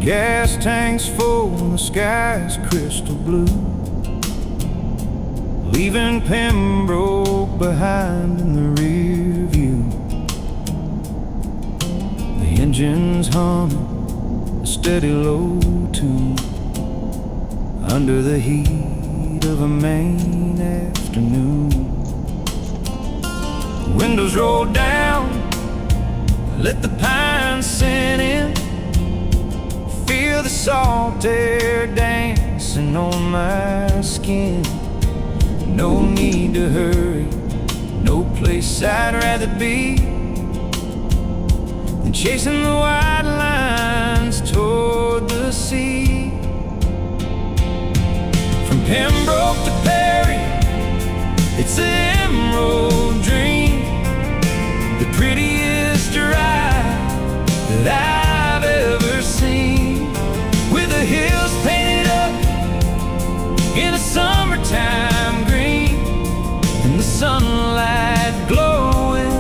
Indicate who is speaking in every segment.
Speaker 1: Gas tanks full and the sky's crystal blue, leaving Pembroke behind in the rear view. The engine's humming a steady low tune under the heat of a Maine afternoon. Windows roll down, let the pines sink in, feel the salt air dancing on my skin. No need to hurry, no place I'd rather be than chasing the white lines toward the sea. From Pembroke to Perry, it's an emerald dream, the prettiest drive that I've ever seen, with the hills painted up in a summertime green, and the sunlight glowing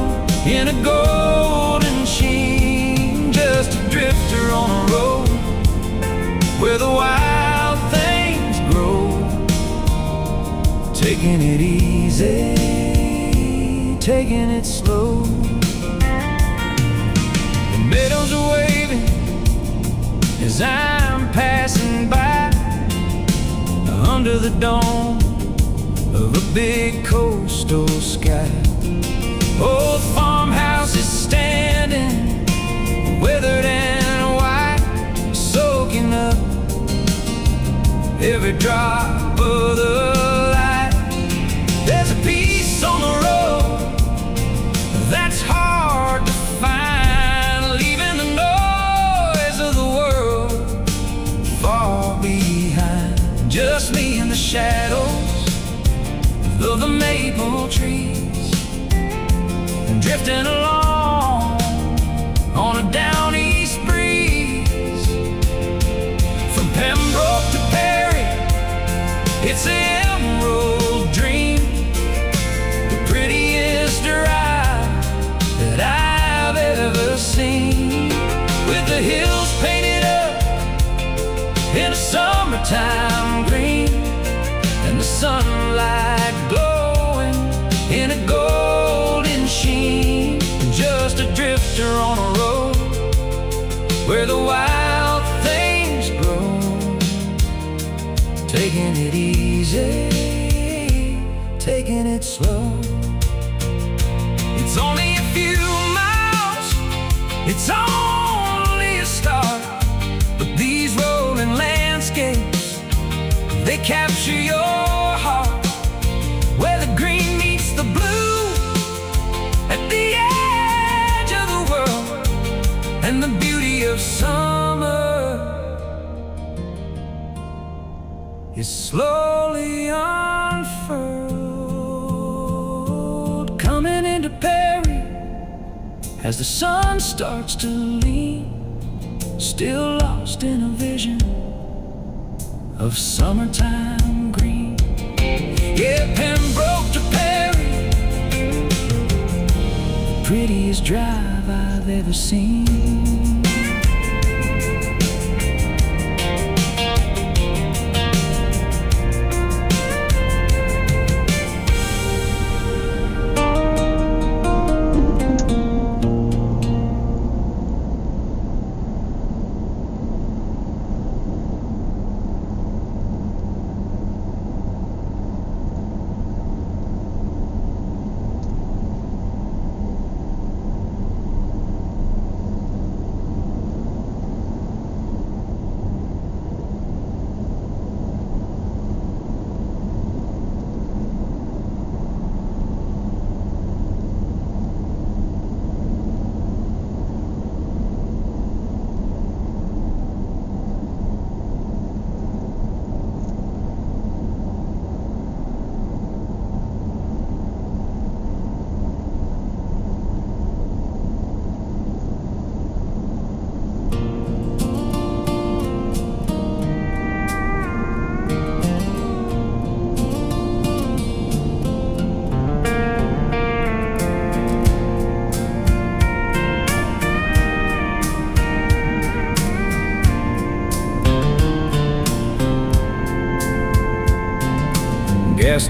Speaker 1: in a golden sheen. Just a drifter on a road where the wild things grow, taking it easy, taking it slow. The meadows are waving as I'm passing by, under the dome of a big coastal sky. Old farmhouses standing, weathered and white, soaking up every drop of the light. There's a peace on the road that's hard to find, leaving the noise of the world far behind. Just me in the shadows of the maple trees, and drifting along on a Downeast breeze. From Pembroke to Perry, it's an emerald dream, the prettiest drive that I've ever seen, with the hills painted up in a summertime green, and the sunlight glowing in a golden sheen. Just a drifter on a road where the wild things grow, taking it easy, taking it slow. It's only a few miles, it's only a start, but these rolling landscapes, they capture your heart, where the green meets the blue, at the edge of the world, and the beauty of summer is slowly unfurled, coming into Perry as the sun starts to lean, still lost in a vision of summertime green. Yeah, Pembroke to Perry, the prettiest drive I've ever seen.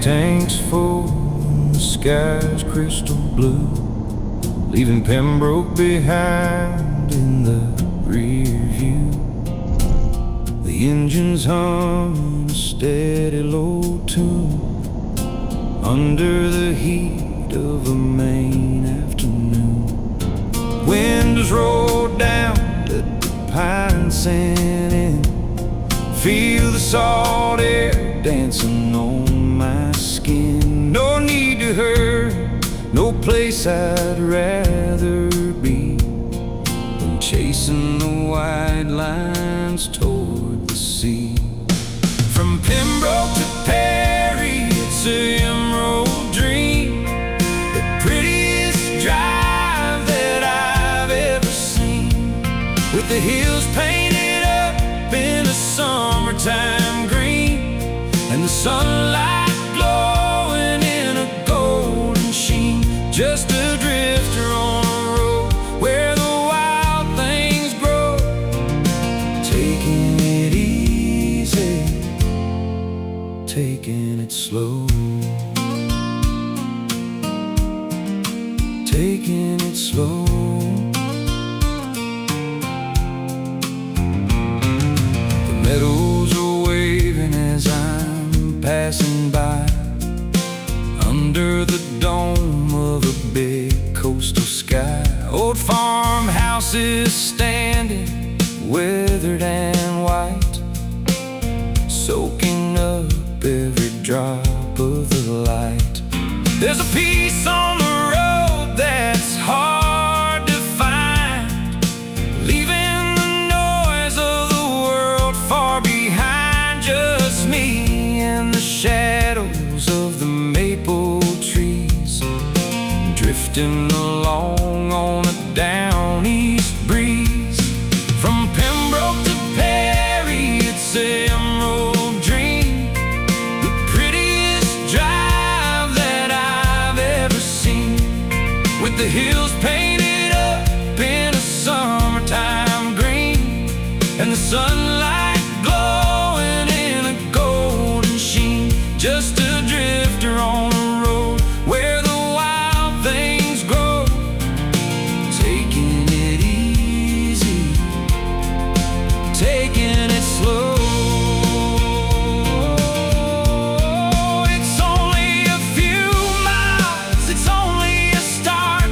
Speaker 1: tanks full, the sky's crystal blue, leaving Pembroke behind in the rear view. The engine's humming a steady low tune under the heat of a Maine afternoon. Windows roll down, let the pine sand in, feel the salt air dancing on my skin. No need to hurry, no place I'd rather be than chasing the white lines toward the sea. From Pembroke to Perry, it's a emerald dream, the prettiest drive that I've ever seen, with the hills painted up in a summertime green, and the sunlight glowing in a golden sheen. Just a drifter on a road where the wild things grow, taking it easy, taking it slow, taking it slow. The meadows are waving as I'm passing by, under the dome of a big coastal sky. Old farmhouses standing, weathered and white, soaking up every drop of the light. There's a peace on the road that's hard to find, leaving the noise of the world far behind. Just me and the shadows of the maple trees, drifting along on a Downeast breeze. From Pembroke to Perry, it's an emerald dream, the prettiest drive that I've ever seen, with the hills painted up in a summertime green, and the sunlight glowing in a golden sheen. Just a drifter on a road where the wild things grow, taking it easy, taking it slow. It's only a few miles, it's only a start,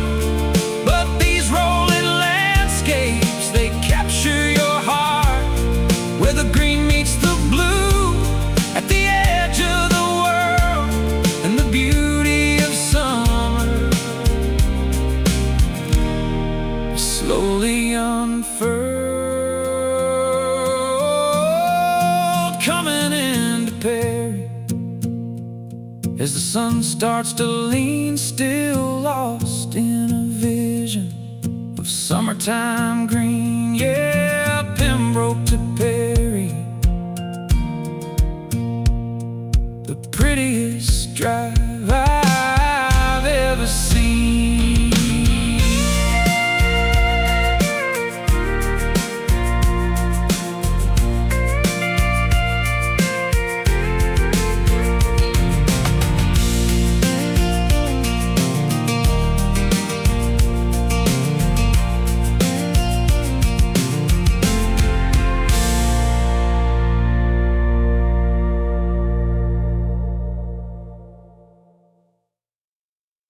Speaker 1: but these rolling landscapes, they capture your heart, where the green meets the blue at the edge of the world, and the beauty of summer slowly unfurled, coming into Perry as the sun starts to lean, still lost in a vision of summertime green. Yeah.